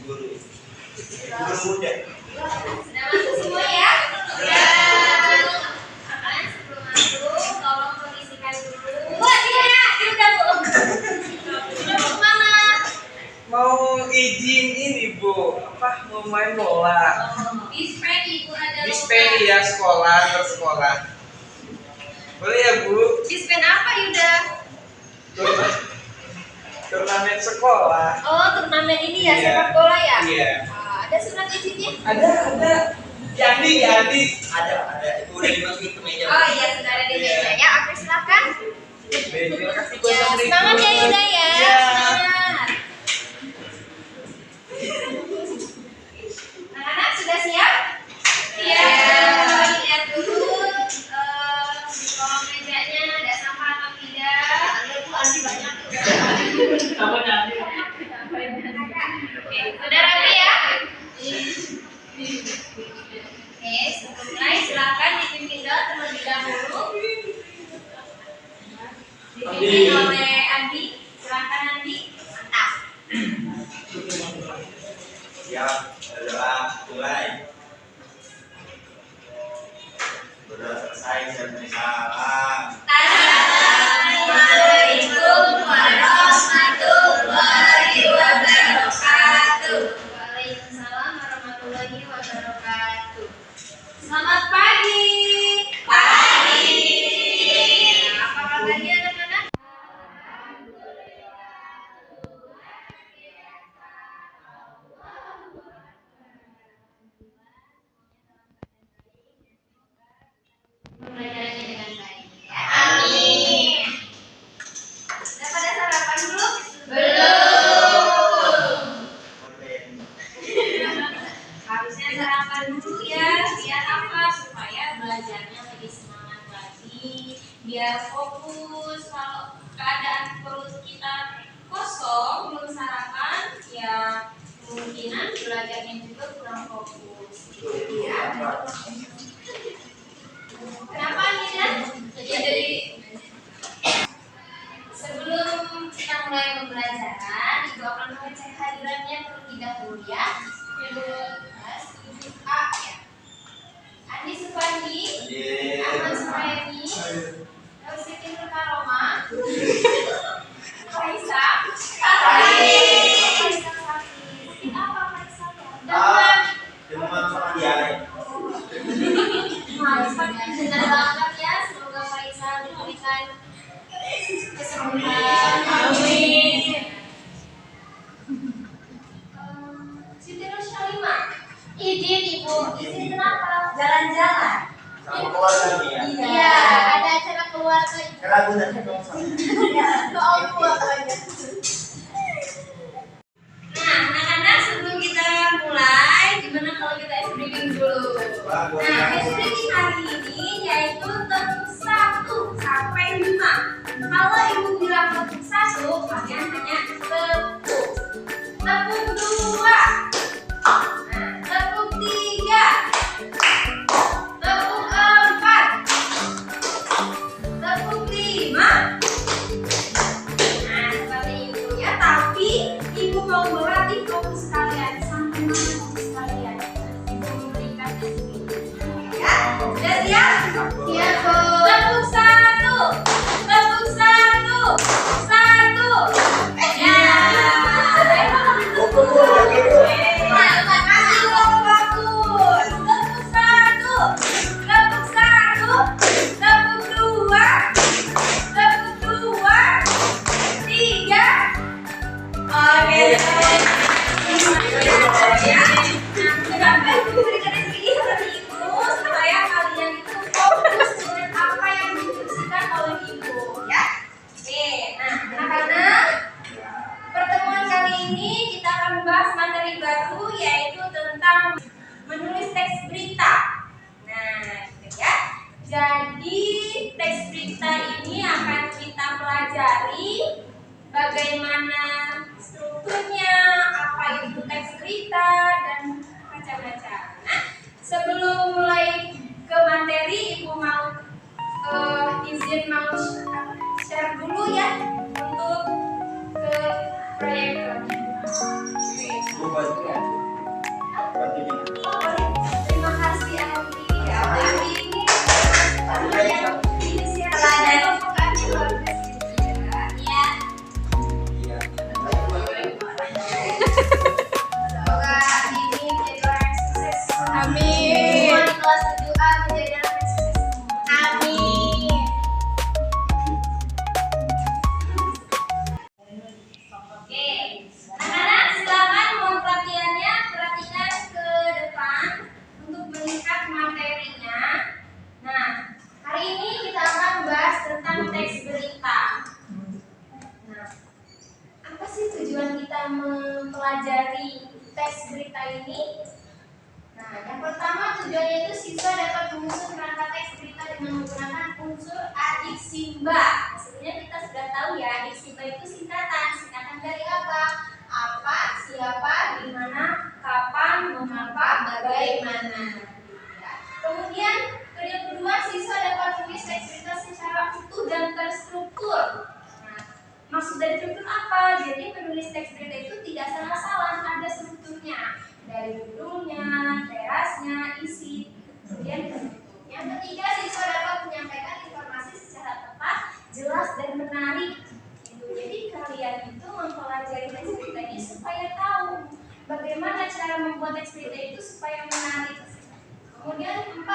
Guru. Guru muda. Sudah masuk semua ya? Ya. Kalian sebelum masuk, tolong kondisikan dulu. Wah, udah Bu. Udah mau kemana? Mau izin ini Bu, mau main bola. Dispeni Bu, ada. Dispeni ya, sekolah. Boleh ya Bu? Dispen apa Yuda? Turnamen sekolah. Oh, turnamen ini ya, Iya. sepak bola ya? Iya. Ada surat izinnya? Ada. Jadi. Ada. Itu udah dimasukin ke meja. Oh iya, sudah ada di meja ya. Oke, silakan. Terima kasih Bu. Ya, semangat ya Yuda ya. Iya. Semangat. Anak-anak sudah siap? Iya. Lihat dulu di kolong mejanya ada sampah atau tidak. Ada Bu, Andi banyak tuh. Oke, sudah rapi ya? Oke, sebelum mulai silakan dipimpin doa terlebih dahulu. Dipimpin oleh Andi. Silakan Andi. Mantap. Siap, berdoa mulai. Berdoa selesai, saya beri salam. Assalamualaikum warahmatullahi wabarakatuh. Waalaikumsalam warahmatullahi wabarakatuh. Selamat pagi. Pagi. Apa kabarnya anak-anak? Pembelajarannya dengan baik. Amin. Sudah pada sarapan belum? Belum. Harusnya sarapan dulu ya. Biar apa? Supaya belajarnya lebih semangat lagi. Biar fokus. Kalau keadaan perut kita kosong, belum sarapan, ya kemungkinan belajarnya juga kurang fokus. Ya. Kenapa nih Dan? Jadi sebelum kita mulai pembelajaran, Ibu akan mengecek hadirannya terlebih dahulu ya. Dulu 7A ya. Andi Supandi, Ahmad Suhaimi, Siti Nur Karoma, Faisa, apa Faisa ya? Demam sama diare. Benar banget ya, semoga Faisal diberikan kesembuhan. Amin. Siti Nur Syalimah, izin Ibu, izin kenapa? Jalan-jalan. Sama keluarga nih ya. Iya, ada acara keluarga. Keraguannya dong sama. Ke orang tua banyak. Nah, anak-anak sebelum kita mulai, gimana kalau kita ice breaking dulu? Nah, ice breaking hari ini yaitu tepuk 1 sampai 5. Kalau Ibu bilang tepuk 1, kalian hanya tepuk. Tepuk 2. Nah, tepuk 3. Tepuk 4. Tepuk 5. Nah, seperti itu ya. Tapi Ibu mau melatih fokus kalian sampai mana fokus kalian. Ibu memberikan ya. Sudah siap? Siap, Bu. Tepuk 1. Tepuk 1. 1. Ya. Terima kasih, Bu. Bagus. Tepuk 1. Tepuk 1. Tepuk 2. Tepuk 2. 3. Oke. Nah, berikan ini kepada Ibu supaya kalian itu fokus dengan apa yang diinstruksikan oleh Ibu, ya. Oke, nah anak-anak, pertemuan kali ini kita akan membahas materi baru yaitu tentang menulis teks berita. Nah, gitu ya. Jadi teks berita ini akan kita pelajari bagaimana strukturnya, apa itu teks berita, dan macam-macam. Nah, sebelum mulai ke materi, Ibu mau izin mau share dulu ya untuk ke proyektor. Oke. Oh, boleh. Terima kasih Andi. Ya, Andi ini inisiatif pembukaannya luar biasa ya. Iya. Semoga Andi ini menjadi orang yang sukses. Amin. Semua di kelas 7A menjadi orang yang sukses. Amin. Oke, anak-anak silakan mohon perhatiannya, perhatikan ke depan untuk melihat materinya. Nah, hari ini kita akan bahas tentang teks berita. Nah, apa sih tujuan kita mempelajari teks berita ini? Nah, yang pertama tujuannya itu siswa dapat menyusun kerangka teks berita dengan menggunakan unsur adiksimba. Sebenarnya kita sudah tahu ya, adiksimba itu singkatan dari apa? Apa, siapa, di mana, kapan, mengapa, bagaimana. Ya. Kemudian yang kedua, siswa dapat menulis teks berita secara utuh dan terstruktur. Nah, maksud dari struktur apa? Jadi menulis teks berita itu tidak salah-salah, ada strukturnya. Dari judulnya, terasnya, isi, kemudian penutup. Yang ketiga, siswa dapat menyampaikan informasi secara tepat, jelas dan menarik. Jadi kalian itu mempelajari teks berita ini supaya tahu bagaimana cara membuat teks berita itu supaya menarik. Kemudian 4,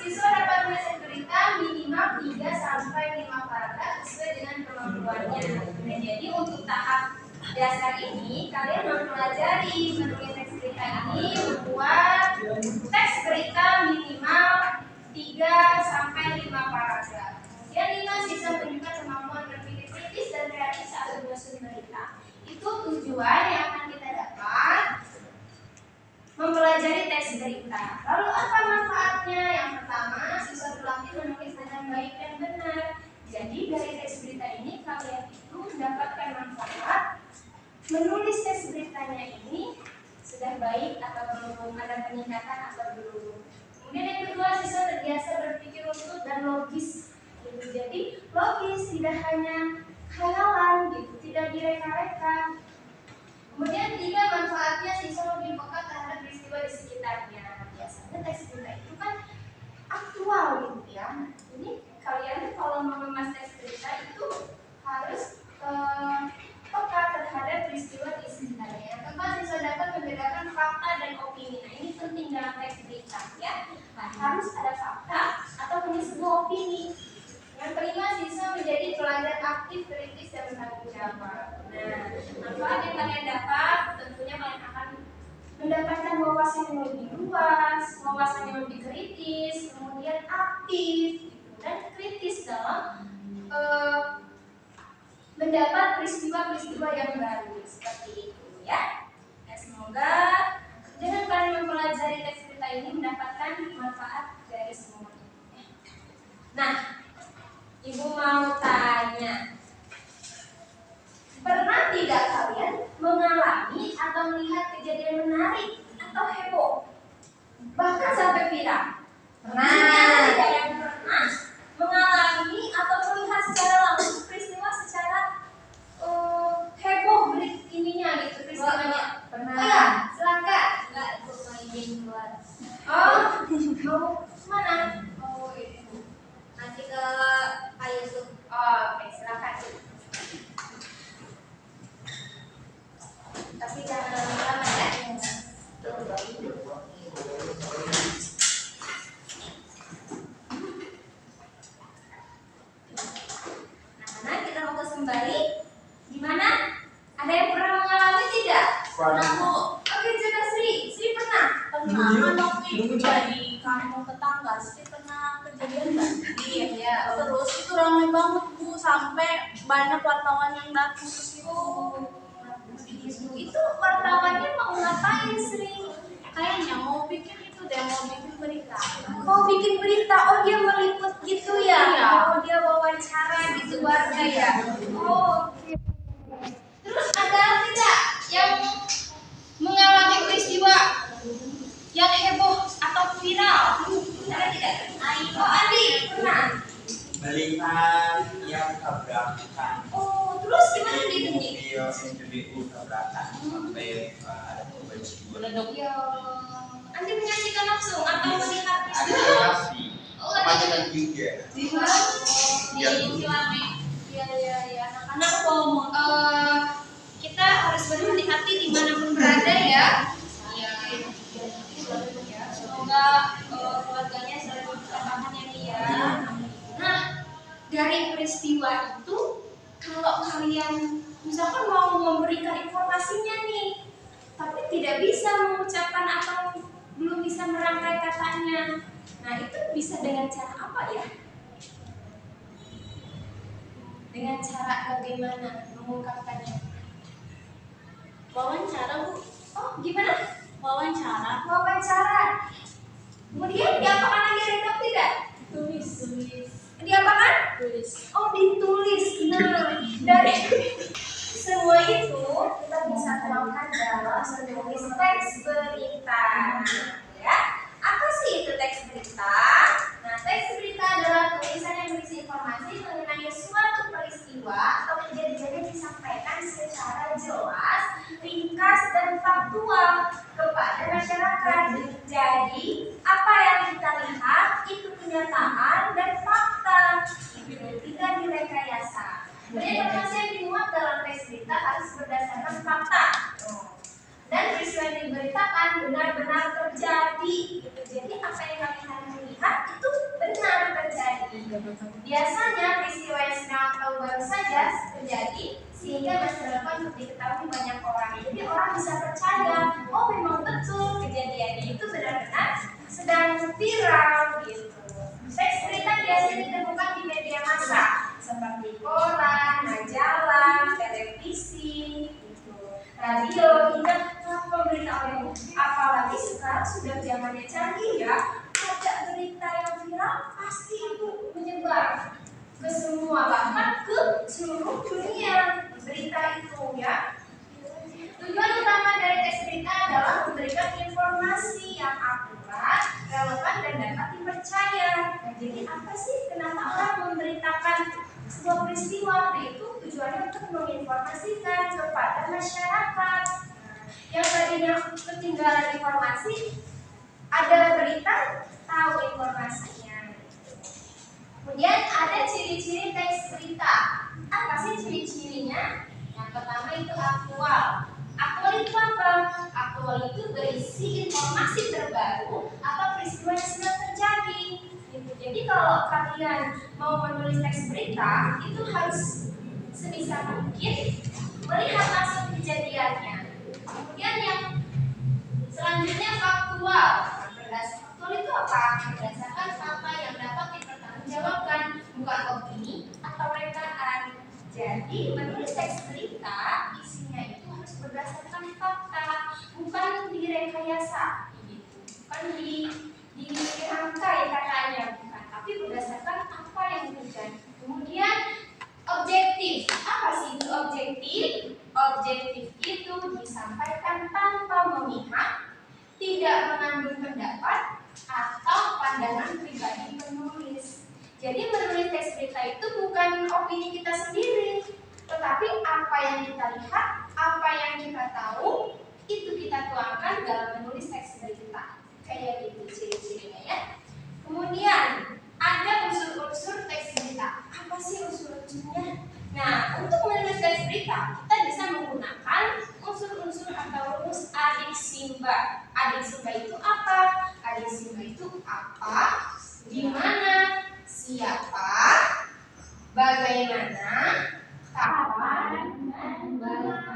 siswa dapat menulis teks berita minimal 3 sampai 5 paragraf sesuai dengan kemampuannya. Nah, jadi untuk tahap dasar ini kalian mempelajari menulis teks berita ini, membuat teks berita minimal 3 sampai 5 paragraf. Kemudian 5, siswa menunjukkan kemampuan berpikir kritis dan kreatif saat menyusun berita. Itu tujuan yang akan kita dapat mempelajari teks berita. Lalu apa manfaatnya? Yang pertama, siswa berlatih menulis dengan baik dan benar. Jadi dari teks berita ini kalian itu mendapatkan manfaat. Menulis teks beritanya ini sudah baik atau belum, ada peningkatan atau belum. Kemudian yang kedua, siswa terbiasa berpikir runtut dan logis. Jadi logis, tidak hanya khayalan gitu, tidak direka-reka. Kemudian 3, manfaatnya siswa lebih peka terhadap peristiwa di sekitarnya. Biasanya teks berita itu kan aktual gitu ya. Ini kalian kalau mau mengemas teks berita itu harus peka terhadap peristiwa di sekitarnya. Yang keempat, siswa dapat membedakan fakta dan opini. Nah, ini penting dalam teks berita ya. Nah, harus ada fakta atau hanya sebuah opini. Yang kelima, siswa menjadi pelajar aktif, kritis, dan bertanggung jawab. Nah, manfaat yang kalian dapat tentunya kalian akan mendapatkan wawasan yang lebih luas, wawasan yang lebih kritis, kemudian aktif dan kritis dalam mendapat peristiwa-peristiwa yang baru seperti itu ya. Nah, semoga dengan kalian mempelajari teks berita ini mendapatkan manfaat dari semua. Nah, Ibu mau tanya, pernah tidak kalian mengalami atau melihat kejadian menarik atau heboh, bahkan sampai viral? Pernah tidak yang pernah mengalami atau melihat secara langsung peristiwa secara heboh ininya gitu peristiwanya? Pernah. Oh ya, silakan. Enggak, ikut main game keluar. Oh, mau mana? Oh itu. Nanti ke Pak Yusuf. Oh, oke, silakan. Tapi jangan lama-lama ya. Nah, kita mau ke kembali. Gimana? Ada yang pernah mengalami tidak? Pernah, Bu. Oke, coba Sri pernah? Pernah. Anak itu dari kampung tetangga. Sri pernah kejadian banjir ya. Terus itu ramai banget Bu, sampai banyak wartawan yang datang ke situ. Itu wartawannya mau ngapain Sri? Kayaknya mau bikin itu deh, mau bikin berita. Mau bikin berita, oh dia meliput gitu ya? Iya. Oh dia wawancara gitu warga ya? Oh oke. Terus ada tidak yang mengalami peristiwa yang heboh atau viral? Ada tidak? Oh Andi pernah? Melihat yang tabrakan Oh terus gimana dia? mobil itu tabrakan sampai ada korban jiwa. Ya, Anda menyaksikan langsung atau melihat Ada peristiwa? lokasi kepanikan juga. Di mana? Ya. Di Cilame. Iya. Anak-anak kita harus berhati-hati dimanapun berada ya. Iya. Semoga keluarganya selalu bertahan ya Nia. Nah, dari peristiwa itu, kalau kalian misalkan mau memberikan informasinya nih, tapi tidak bisa mengucapkan atau belum bisa merangkai katanya, nah itu bisa dengan cara apa ya? Dengan cara bagaimana mengungkapkannya? Wawancara, Bu. Oh, gimana? Wawancara. Kemudian diapakan lagi rekap tidak? Tulis. Diapakan? Tulis. Oh, ditulis. Nah, dari semua itu kita bisa terapkan dalam menulis teks berita. Ya, apa sih itu teks berita? Nah, teks berita adalah tulisan yang berisi informasi mengenai suatu peristiwa atau kejadian yang disampaikan secara jelas, ringkas dan faktual kepada masyarakat. Jadi, apa yang kita lihat itu kenyataan dan fakta. Tidak direkayasa. Informasi yang dimuat dalam teks berita harus berdasarkan fakta. Dan peristiwa yang diberitakan benar-benar terjadi. Jadi apa yang kalian lihat itu benar terjadi. Biasanya peristiwa yang sedang atau baru saja terjadi sehingga masih relevan untuk diketahui banyak orang. Jadi orang bisa percaya, oh memang betul kejadiannya itu benar-benar sedang viral gitu. Teks berita biasanya ditemukan di media massa seperti koran, majalah, televisi, radio, hingga pemberitahuan. Apalagi sekarang sudah zamannya canggih ya, ada berita yang viral pasti itu menyebar ke semua, bahkan ke seluruh dunia berita itu ya. Tujuan utama dari teks berita adalah memberikan informasi yang akurat, relevan dan dapat dipercaya. Nah, jadi apa sih kenapa orang memberitakan sebuah peristiwa? Nah, itu tujuannya untuk menginformasikan kepada masyarakat. Yang tadinya ketinggalan informasi, ada berita, tahu informasinya. Kemudian ada ciri-ciri teks berita. Apa sih ciri-cirinya? Yang pertama itu aktual. Aktual itu apa? Aktual itu berisi informasi terbaru atau peristiwa yang sedang terjadi. Jadi kalau kalian mau menulis teks berita, itu harus sebisa mungkin melihat langsung kejadiannya. Kemudian yang selanjutnya faktual. Faktual itu apa? Berdasarkan apa yang dapat dipertanggungjawabkan, bukan opini atau rekaan. Jadi menulis teks berita isinya itu harus berdasarkan fakta, bukan direkayasa, bukan dirangkai katanya, bukan, tapi berdasarkan apa yang terjadi. Kemudian objektif. Apa sih itu objektif? Objektif itu disampaikan tanpa memihak, tidak mengandung pendapat atau pandangan pribadi penulis. Jadi menulis teks berita itu bukan opini kita sendiri, tetapi apa yang kita lihat, apa yang kita tahu, itu kita tuangkan dalam menulis teks berita. Kayak gitu ciri-cirinya ya. Kemudian ada unsur-unsur teks berita. Apa sih unsur-unsurnya? Nah, untuk menulis teks berita, kita bisa menggunakan unsur-unsur atau rumus adik simba. Adik simba itu apa? Adik simba itu apa? Di mana? Siapa? Bagaimana? Kapan? Dan berapa?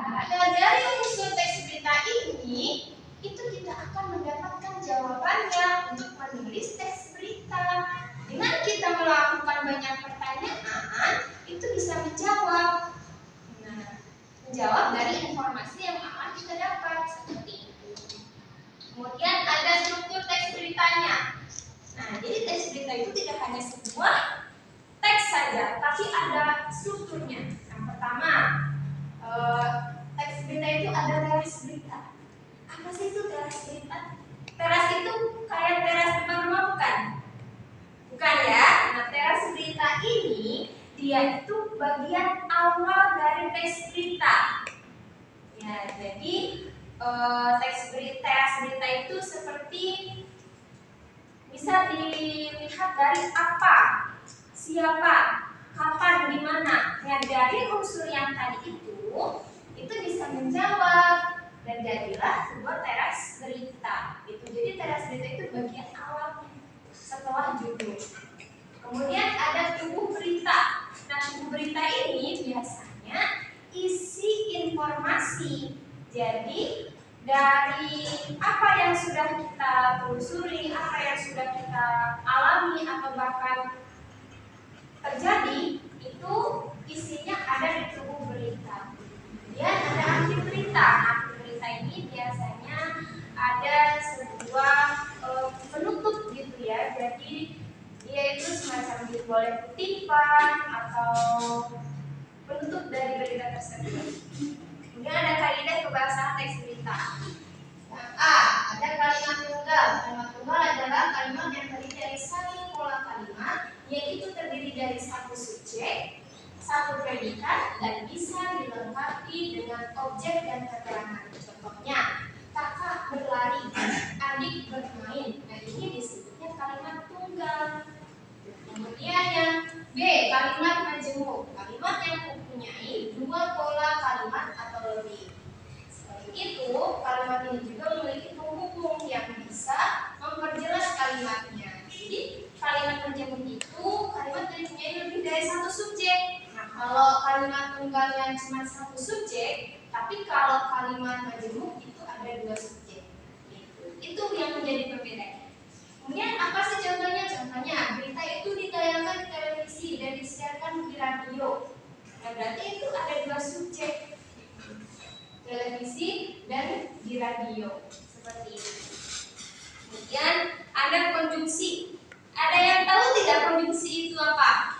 Nah, dari unsur teks berita ini, itu kita akan mendapatkan jawabannya untuk menulis teks berita. Dengan kita melakukan banyak pertanyaan, itu bisa menjawab. Nah, menjawab dari informasi yang akan kita dapat seperti itu. Kemudian ada struktur teks beritanya. Nah, jadi teks berita itu tidak hanya sebuah teks saja, tapi ada strukturnya. Yang pertama, teks berita itu ada teras berita. Apa sih itu teras berita? Teras itu kayak teras depan rumah bukan? Bukan ya? Nah, teras berita ini dia itu bagian awal dari teks berita. Jadi teras berita itu seperti bisa dilihat dari apa, siapa, kapan, di mana. Nah, dari unsur yang tadi itu bisa menjawab dan jadilah sebuah teras berita. Jadi teras berita itu bagian awalnya setelah judul. Kemudian ada tubuh berita. Nah, tubuh berita ini biasanya isi informasi. Jadi dari apa yang sudah kita telusuri, apa yang sudah kita alami atau bahkan terjadi, itu isinya ada di tubuh berita. Kemudian ada arti berita. Arti berita ini biasanya ada sebuah penutup gitu ya. Jadi dia itu semacam boleh kutipan atau penutup dari berita tersebut. Kemudian ada kaidah kebahasaan teks berita. Nah, A, ada kalimat tunggal. Kalimat tunggal adalah kalimat yang terdiri dari satu pola kalimat, yaitu terdiri dari satu subjek, satu predikat, dan bisa dilengkapi dengan objek dan keterangan. Contohnya, kakak berlari, adik bermain. Nah, ini disebutnya kalimat tunggal. Kemudian yang B, kalimat majemuk. Kalimat yang mempunyai dua pola kalimat atau lebih. Selain itu, kalimat ini juga memiliki penghubung yang bisa memperjelas kalimatnya. Jadi, kalimat majemuk itu kalimat yang mempunyai lebih dari satu subjek. Nah, kalau kalimat tunggalnya cuma satu subjek, tapi kalau kalimat majemuk itu ada dua subjek. Itu yang menjadi perbedaannya. Kemudian apa sih contohnya? Contohnya berita itu ditayangkan di televisi dan disiarkan di radio. Nah, berarti itu ada dua subjek, televisi dan di radio, seperti ini. Kemudian ada konjungsi. Ada yang tahu tidak konjungsi itu apa?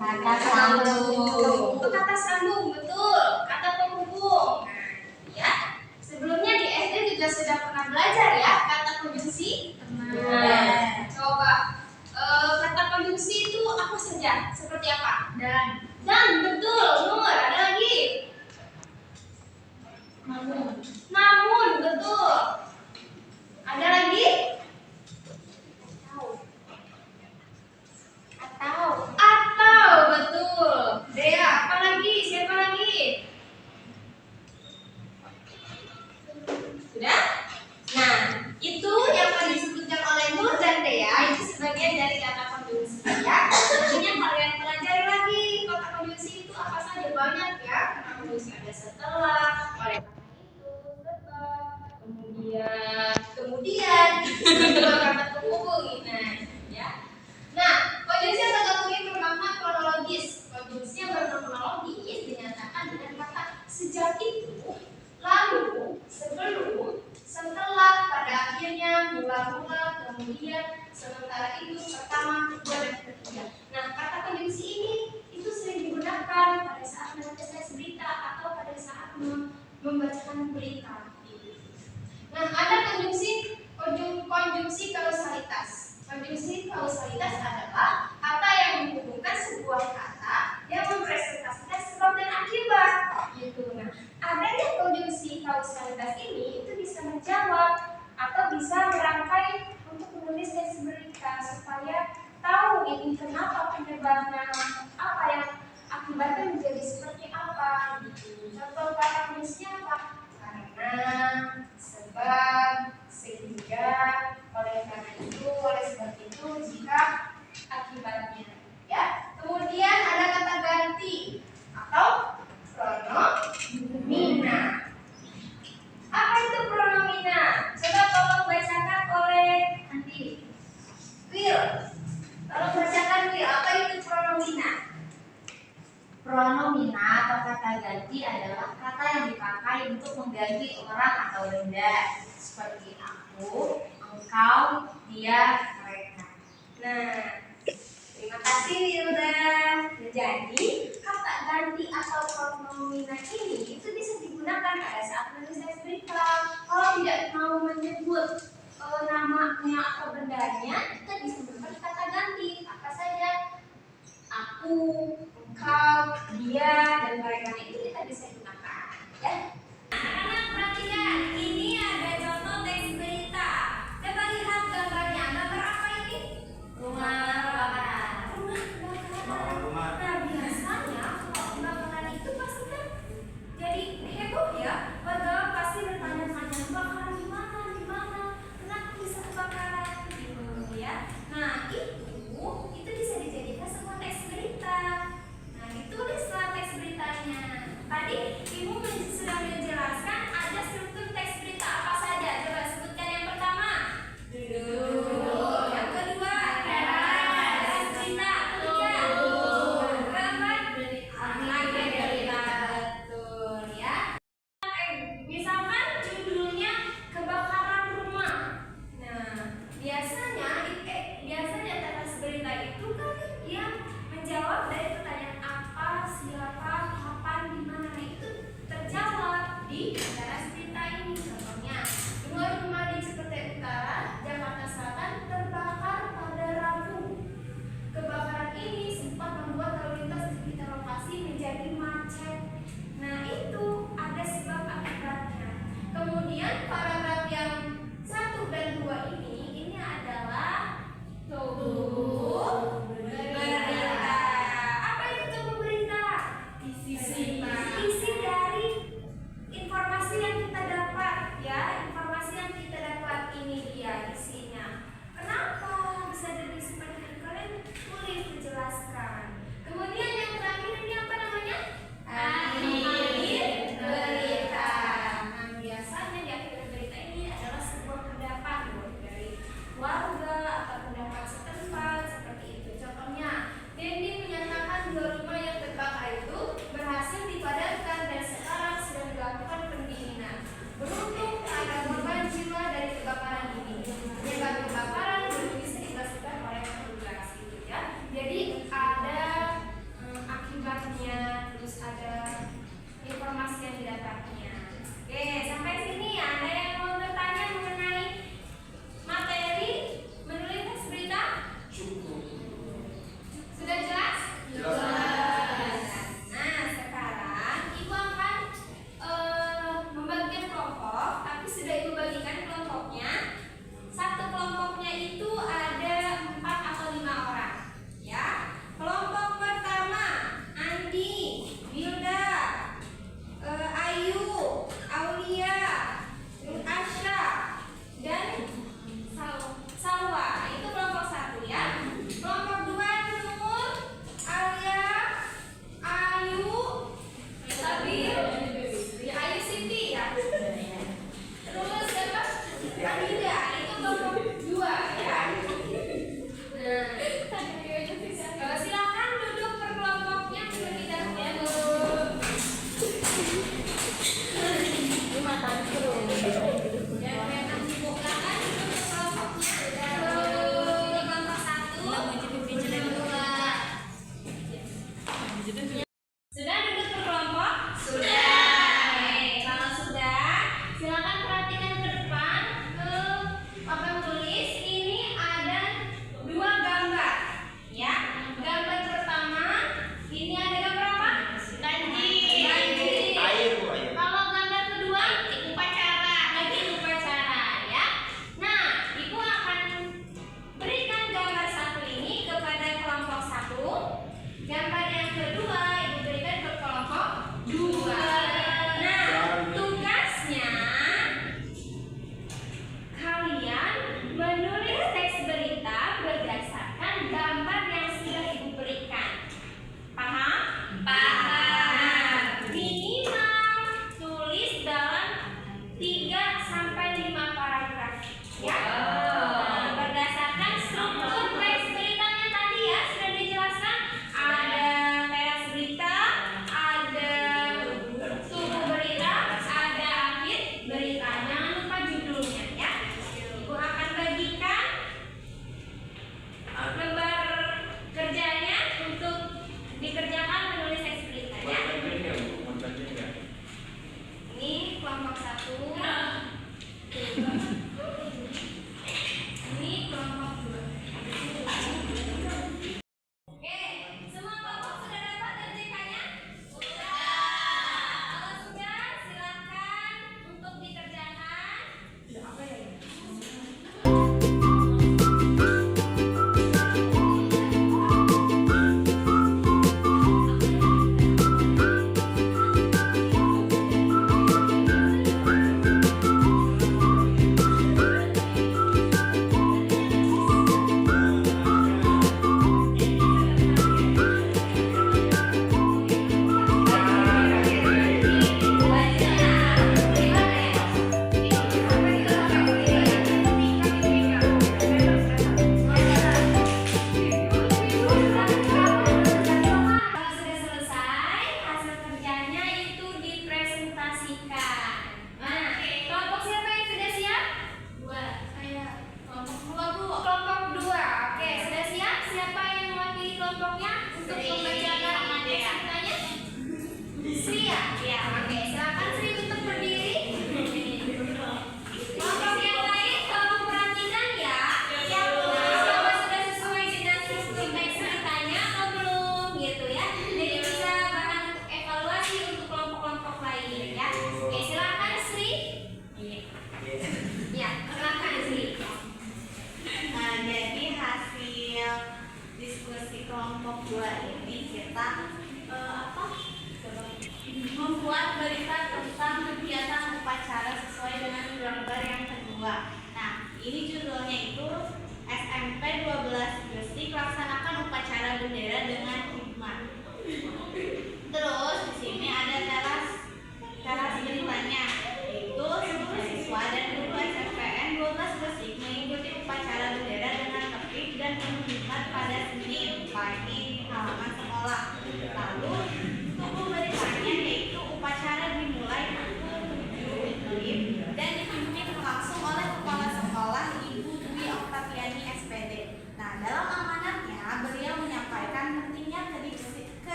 Kata sambung. Itu kata sambung, betul. Kata penghubung. Nah, ya. Sebelumnya di SD juga sudah pernah belajar ya kata konjungsi. Nah, coba kata konjungsi itu apa saja? Seperti apa? Dan betul. Nur, ada lagi? Namun, betul. Ada lagi? Atau, betul. Dea, apa lagi? Siapa lagi? Sudah? Nah, itu yang tadi disebutkan oleh Nur dan Dea itu sebagian dari kata konjungsi ya. Nantinya kalian pelajari lagi kata konjungsi itu apa saja, banyak ya. Kata konjungsi ada setelah, oleh karena itu, sebab, kemudian juga kata penghubung. Nah, ya. Nah, konjungsi yang tergabung bermakna kronologis. Konjungsi yang berkronologis dinyatakan dengan kata sejak itu, lalu, sebelum, setelah, pada akhirnya, mula-mula, kemudian, sementara itu, pertama, kedua, dan ketiga. Nah, kata konjungsi ini itu sering digunakan pada saat menulis berita atau pada saat membacakan berita. Nah, ada konjungsi kausalitas. Konjungsi kausalitas adalah kata yang menghubungkan sebuah kata yang mempresentasikan sebab dan akibat. Gitu. Nah, adanya konjungsi kausalitas ini itu bisa menjawab atau bisa merangkai untuk menulis teks berita supaya tahu ini kenapa penyebabnya, apa yang akibatnya menjadi seperti apa. Gitu. Contoh kata kunci apa? Karena, sebab, sehingga, oleh karena itu, oleh sebab itu, jika, akibatnya. Ya. Kemudian ada kata ganti atau pronomina. Apa itu pronomina? Coba tolong bacakan oleh nanti Will. Tolong bacakan Will. Apa itu pronomina? Pronomina atau kata ganti adalah kata yang dipakai untuk mengganti orang atau benda, seperti aku, engkau, dia, mereka. Nah, terima kasih Wilda. Jadi, kata ganti atau pronomina ini itu bisa digunakan pada saat menulis teks berita. Kalau tidak mau menyebut namanya atau bendanya, kita bisa menggunakan kata ganti. Apa saja? Aku, engkau, dia, dan mereka itu kita bisa gunakan. Ya. di acara cerita ini. Contohnya,